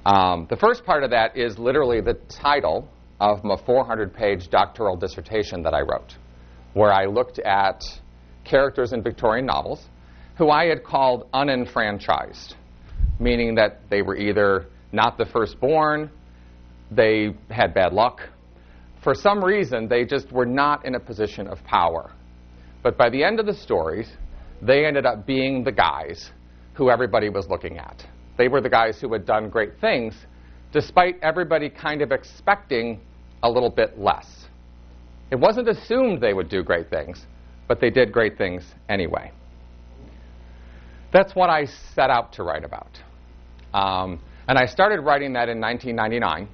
The first part of that is literally the title of my 400-page doctoral dissertation that I wrote, where I looked at characters in Victorian novels who I had called unenfranchised, meaning that they were either not the firstborn, they had bad luck. For some reason, they just were not in a position of power. But by the end of the stories, they ended up being the guys who everybody was looking at. They were the guys who had done great things, despite everybody kind of expecting a little bit less. It wasn't assumed they would do great things, but they did great things anyway. That's what I set out to write about. And I started writing that in 1999,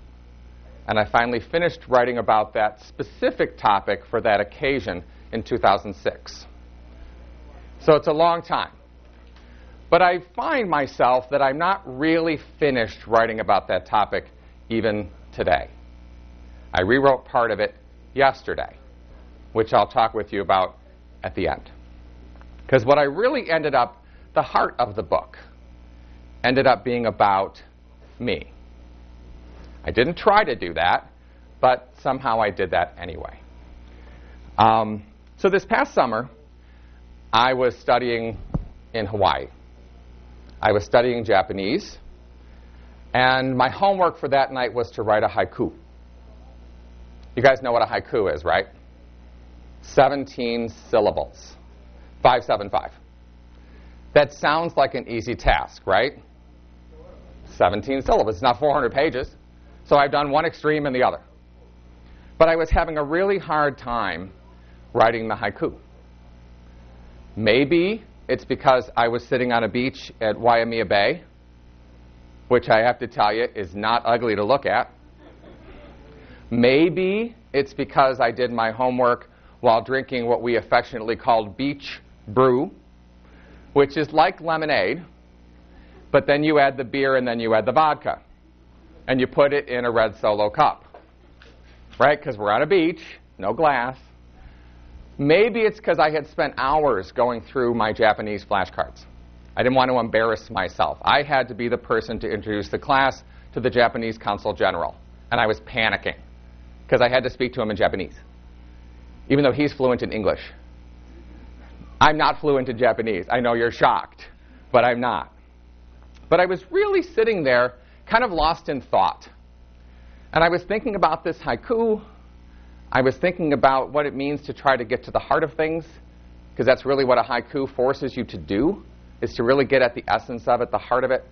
and I finally finished writing about that specific topic for that occasion in 2006. So it's a long time. But I find myself that I'm not really finished writing about that topic even today. I rewrote part of it yesterday, which I'll talk with you about at the end. Because what I really ended up, the heart of the book, ended up being about me. I didn't try to do that, but somehow I did that anyway. So this past summer, I was studying in Hawaii. I was studying Japanese, and my homework for that night was to write a haiku. You guys know what a haiku is, right? 17 syllables. 575. That sounds like an easy task, right? 17 syllables. It's not 400 pages. So I've done one extreme and the other. But I was having a really hard time writing the haiku. Maybe it's because I was sitting on a beach at Waimea Bay, which I have to tell you is not ugly to look at. Maybe it's because I did my homework while drinking what we affectionately called beach brew, which is like lemonade, but then you add the beer and then you add the vodka. And you put it in a red Solo cup, right? Because we're on a beach, no glass. Maybe it's because I had spent hours going through my Japanese flashcards. I didn't want to embarrass myself. I had to be the person to introduce the class to the Japanese Consul General. And I was panicking because I had to speak to him in Japanese, even though he's fluent in English. I'm not fluent in Japanese. I know you're shocked, but I'm not. But I was really sitting there kind of lost in thought. And I was thinking about this haiku. I was thinking about what it means to try to get to the heart of things, because that's really what a haiku forces you to do, is to really get at the essence of it, the heart of it.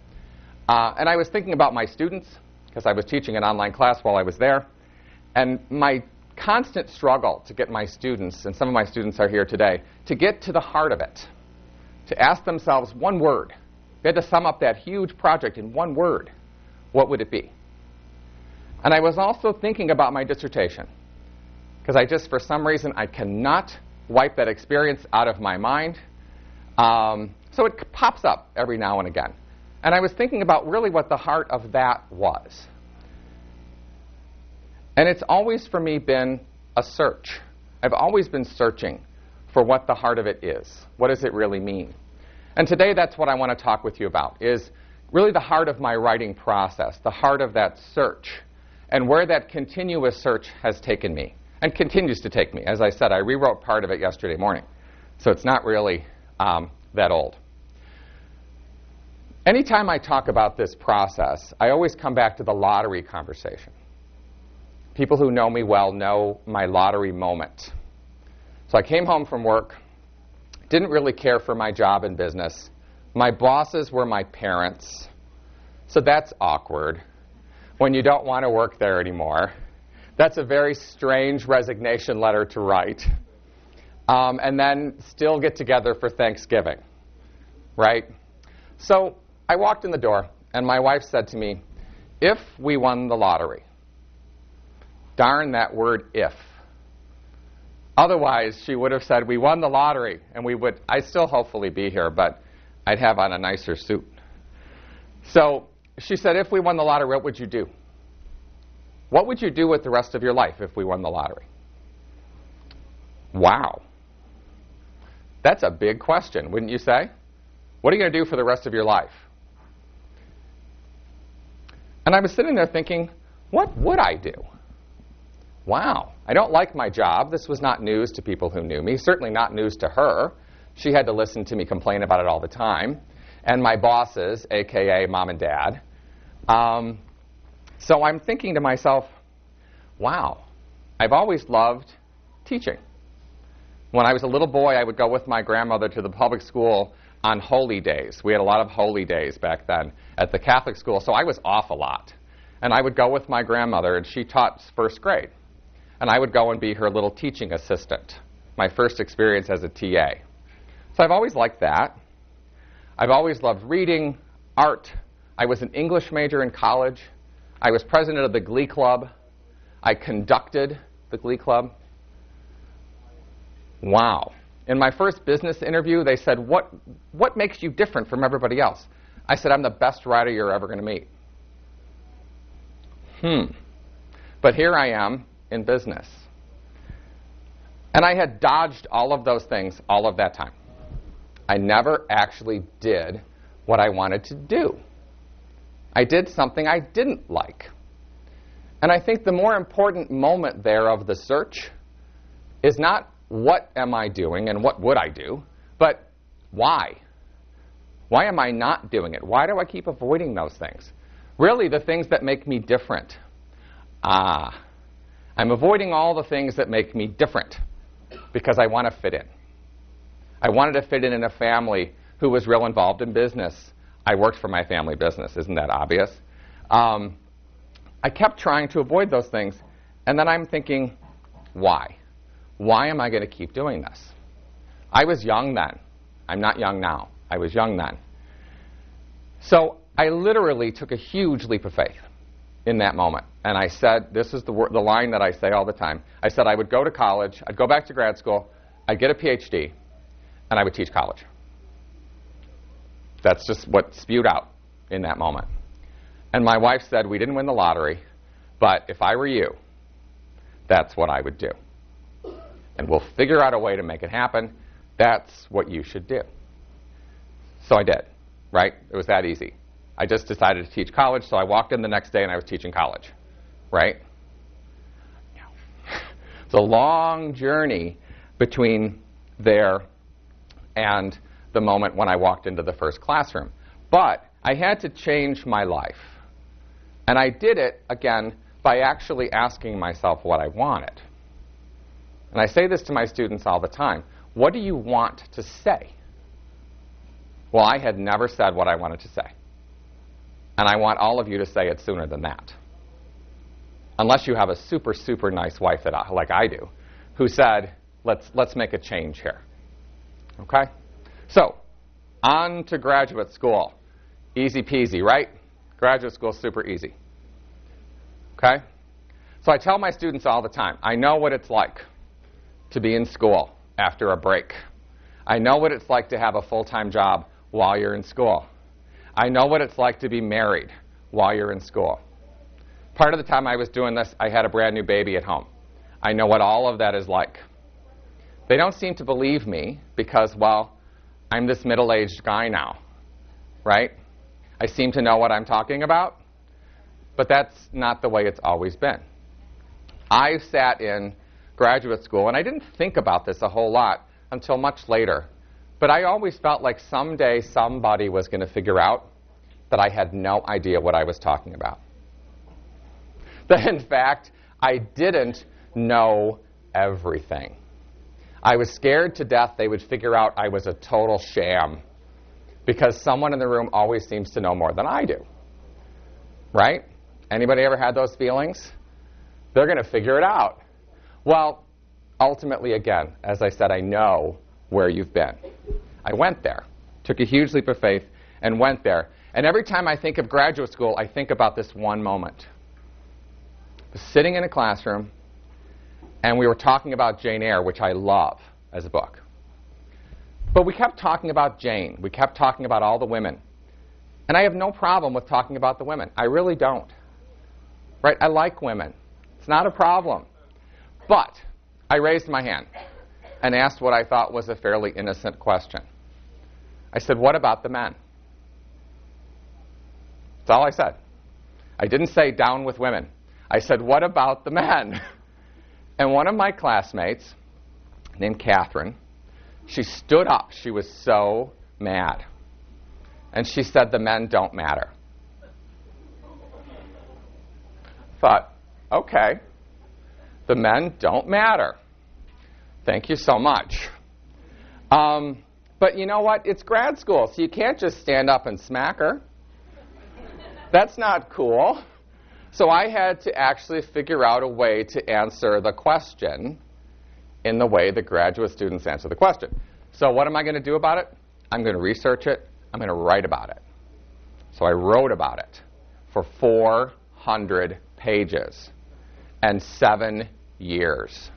And I was thinking about my students, because I was teaching an online class while I was there. And my constant struggle to get my students, and some of my students are here today, to get to the heart of it, to ask themselves one word. They had to sum up that huge project in one word. What would it be? And I was also thinking about my dissertation, because I just, for some reason, I cannot wipe that experience out of my mind. So it pops up every now and again. And I was thinking about really what the heart of that was. And it's always, for me, been a search. I've always been searching for what the heart of it is. What does it really mean? And today, that's what I want to talk with you about, is really the heart of my writing process, the heart of that search, and where that continuous search has taken me, and continues to take me. As I said, I rewrote part of it yesterday morning, so it's not really that old. Anytime I talk about this process, I always come back to the lottery conversation. People who know me well know my lottery moment. So I came home from work, didn't really care for my job and business. My bosses were my parents, so that's awkward when you don't want to work there anymore. That's a very strange resignation letter to write. And then still get together for Thanksgiving, right? So I walked in the door, and my wife said to me, if we won the lottery. Darn that word, if. Otherwise, she would have said, we won the lottery, and I'd still hopefully be here, but I'd have on a nicer suit. So she said, if we won the lottery, what would you do? What would you do with the rest of your life if we won the lottery? Wow. That's a big question, wouldn't you say? What are you going to do for the rest of your life? And I was sitting there thinking, what would I do? Wow, I don't like my job. This was not news to people who knew me, certainly not news to her. She had to listen to me complain about it all the time. And my bosses, a.k.a. mom and dad. So I'm thinking to myself, wow, I've always loved teaching. When I was a little boy, I would go with my grandmother to the public school on holy days. We had a lot of holy days back then at the Catholic school, so I was off a lot. And I would go with my grandmother, and she taught first grade. And I would go and be her little teaching assistant, my first experience as a TA. So I've always liked that. I've always loved reading, art. I was an English major in college. I was president of the Glee Club. I conducted the Glee Club. Wow. In my first business interview, they said, what makes you different from everybody else? I said, I'm the best writer you're ever going to meet. But here I am in business. And I had dodged all of those things all of that time. I never actually did what I wanted to do. I did something I didn't like. And I think the more important moment there of the search is not what am I doing and what would I do, but why? Why am I not doing it? Why do I keep avoiding those things? Really, the things that make me different. I'm avoiding all the things that make me different because I want to fit in. I wanted to fit in a family who was real involved in business. I worked for my family business. Isn't that obvious? I kept trying to avoid those things, and then I'm thinking, why? Why am I going to keep doing this? I was young then. I'm not young now. I was young then. So I literally took a huge leap of faith in that moment. And I said, this is the line that I say all the time. I said I would go to college, I'd go back to grad school, I'd get a PhD, and I would teach college. That's just what spewed out in that moment. And my wife said, we didn't win the lottery, but if I were you, that's what I would do. And we'll figure out a way to make it happen. That's what you should do. So I did, right? It was that easy. I just decided to teach college, so I walked in the next day and I was teaching college, right? It's a long journey between there and the moment when I walked into the first classroom. But I had to change my life. And I did it, again, by actually asking myself what I wanted. And I say this to my students all the time. What do you want to say? Well, I had never said what I wanted to say. And I want all of you to say it sooner than that. Unless you have a super, super nice wife like I do, who said, let's make a change here. Okay? So, on to graduate school. Easy peasy, right? Graduate school is super easy. Okay? So I tell my students all the time, I know what it's like to be in school after a break. I know what it's like to have a full-time job while you're in school. I know what it's like to be married while you're in school. Part of the time I was doing this, I had a brand new baby at home. I know what all of that is like. They don't seem to believe me because, well, I'm this middle-aged guy now, right? I seem to know what I'm talking about, but that's not the way it's always been. I sat in graduate school, and I didn't think about this a whole lot until much later, but I always felt like someday somebody was going to figure out that I had no idea what I was talking about. That, in fact, I didn't know everything. I was scared to death they would figure out I was a total sham because someone in the room always seems to know more than I do. Right? Anybody ever had those feelings? They're going to figure it out. Well, ultimately, again, as I said, I know where you've been. I went there, took a huge leap of faith, and went there. And every time I think of graduate school, I think about this one moment. I was sitting in a classroom, and we were talking about Jane Eyre, which I love as a book. But we kept talking about Jane. We kept talking about all the women. And I have no problem with talking about the women. I really don't. Right? I like women. It's not a problem. But I raised my hand and asked what I thought was a fairly innocent question. I said, what about the men? That's all I said. I didn't say down with women. I said, what about the men? And one of my classmates, named Catherine, she stood up. She was so mad. And she said, the men don't matter. Thought, okay, the men don't matter. Thank you so much. But you know what? It's grad school, so you can't just stand up and smack her. That's not cool. So I had to actually figure out a way to answer the question in the way the graduate students answer the question. So what am I going to do about it? I'm going to research it. I'm going to write about it. So I wrote about it for 400 pages and 7 years.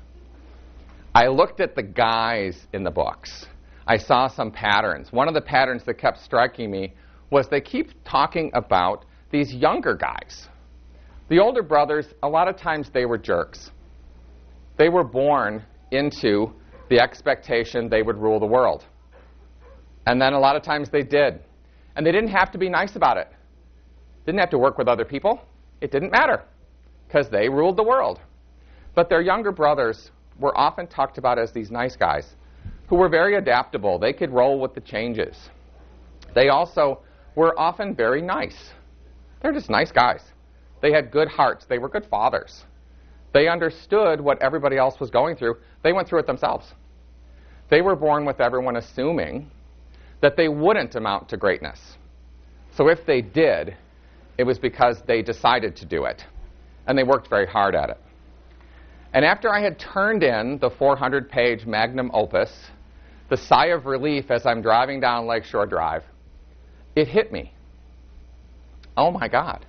I looked at the guys in the books. I saw some patterns. One of the patterns that kept striking me was they keep talking about these younger guys. The older brothers, a lot of times they were jerks. They were born into the expectation they would rule the world. And then a lot of times they did. And they didn't have to be nice about it. Didn't have to work with other people. It didn't matter because they ruled the world. But their younger brothers were often talked about as these nice guys who were very adaptable. They could roll with the changes. They also were often very nice. They're just nice guys. They had good hearts. They were good fathers. They understood what everybody else was going through. They went through it themselves. They were born with everyone assuming that they wouldn't amount to greatness. So if they did, it was because they decided to do it. And they worked very hard at it. And after I had turned in the 400-page magnum opus, the sigh of relief as I'm driving down Lakeshore Drive, it hit me. Oh my God.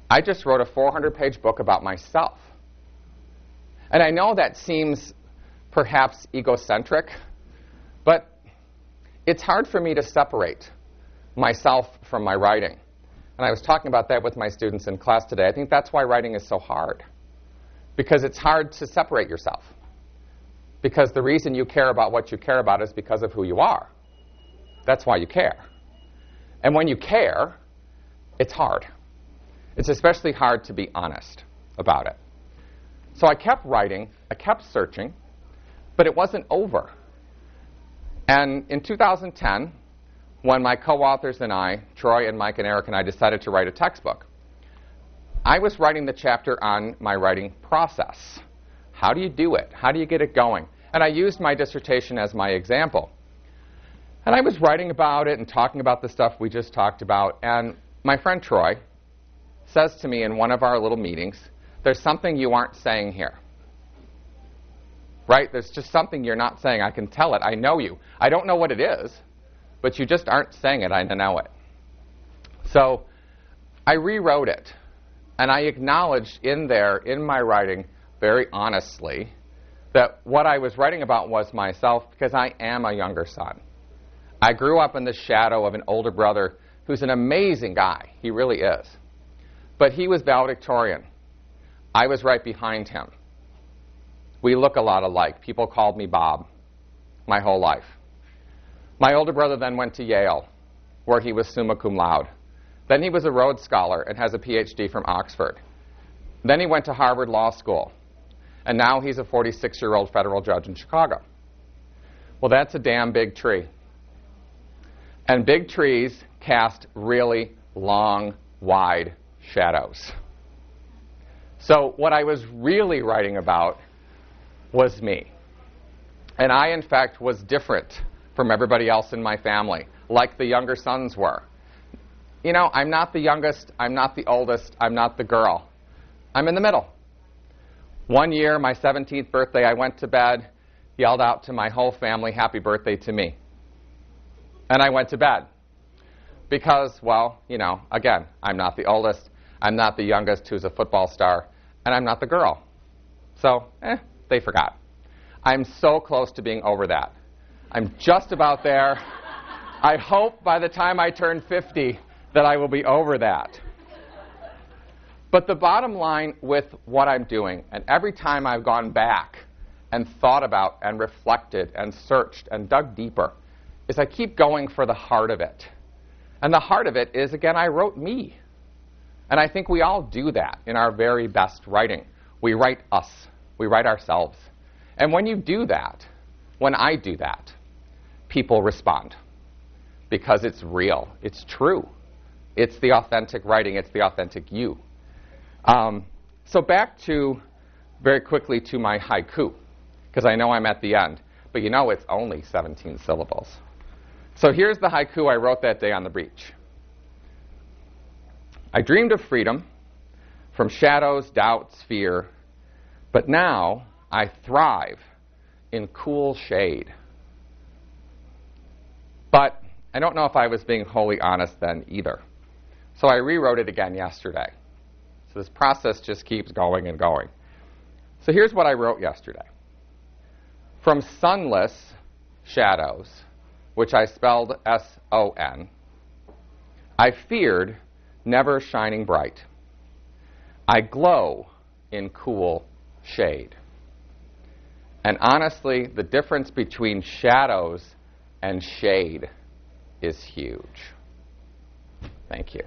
I just wrote a 400-page book about myself. And I know that seems perhaps egocentric, but it's hard for me to separate myself from my writing. And I was talking about that with my students in class today. I think that's why writing is so hard, because it's hard to separate yourself. Because the reason you care about what you care about is because of who you are. That's why you care. And when you care, it's hard. It's especially hard to be honest about it. So I kept writing, I kept searching, but it wasn't over. And in 2010, when my co-authors and I, Troy and Mike and Eric and I, decided to write a textbook, I was writing the chapter on my writing process. How do you do it? How do you get it going? And I used my dissertation as my example. And I was writing about it and talking about the stuff we just talked about. And my friend Troy says to me in one of our little meetings, there's something you aren't saying here. Right? There's just something you're not saying. I can tell it. I know you. I don't know what it is, but you just aren't saying it. I know it. So I rewrote it. And I acknowledged in there, in my writing, very honestly, that what I was writing about was myself because I am a younger son. I grew up in the shadow of an older brother who's an amazing guy. He really is. But he was valedictorian. I was right behind him. We look a lot alike. People called me Bob my whole life. My older brother then went to Yale, where he was summa cum laude. Then he was a Rhodes Scholar and has a PhD from Oxford. Then he went to Harvard Law School. And now he's a 46-year-old federal judge in Chicago. Well, that's a damn big tree. And big trees cast really long, wide shadows. So what I was really writing about was me. And I, in fact, was different from everybody else in my family, like the younger sons were. You know, I'm not the youngest, I'm not the oldest, I'm not the girl. I'm in the middle. One year, my 17th birthday, I went to bed, yelled out to my whole family, happy birthday to me. And I went to bed. Because, well, you know, again, I'm not the oldest, I'm not the youngest who's a football star, and I'm not the girl. So, they forgot. I'm so close to being over that. I'm just about there. I hope by the time I turn 50 that I will be over that. But the bottom line with what I'm doing, and every time I've gone back and thought about and reflected and searched and dug deeper, is I keep going for the heart of it. And the heart of it is, again, I wrote me. And I think we all do that in our very best writing. We write us. We write ourselves. And when you do that, when I do that, people respond because it's real. It's true. It's the authentic writing. It's the authentic you. So back to, very quickly, to my haiku, because I know I'm at the end. But you know it's only 17 syllables. So here's the haiku I wrote that day on the beach. I dreamed of freedom from shadows, doubts, fear, but now I thrive in cool shade. But I don't know if I was being wholly honest then either. So I rewrote it again yesterday. So this process just keeps going and going. So here's what I wrote yesterday. From sunless shadows, which I spelled S-O-N, I feared never shining bright. I glow in cool shade. And honestly, the difference between shadows and shade is huge. Thank you.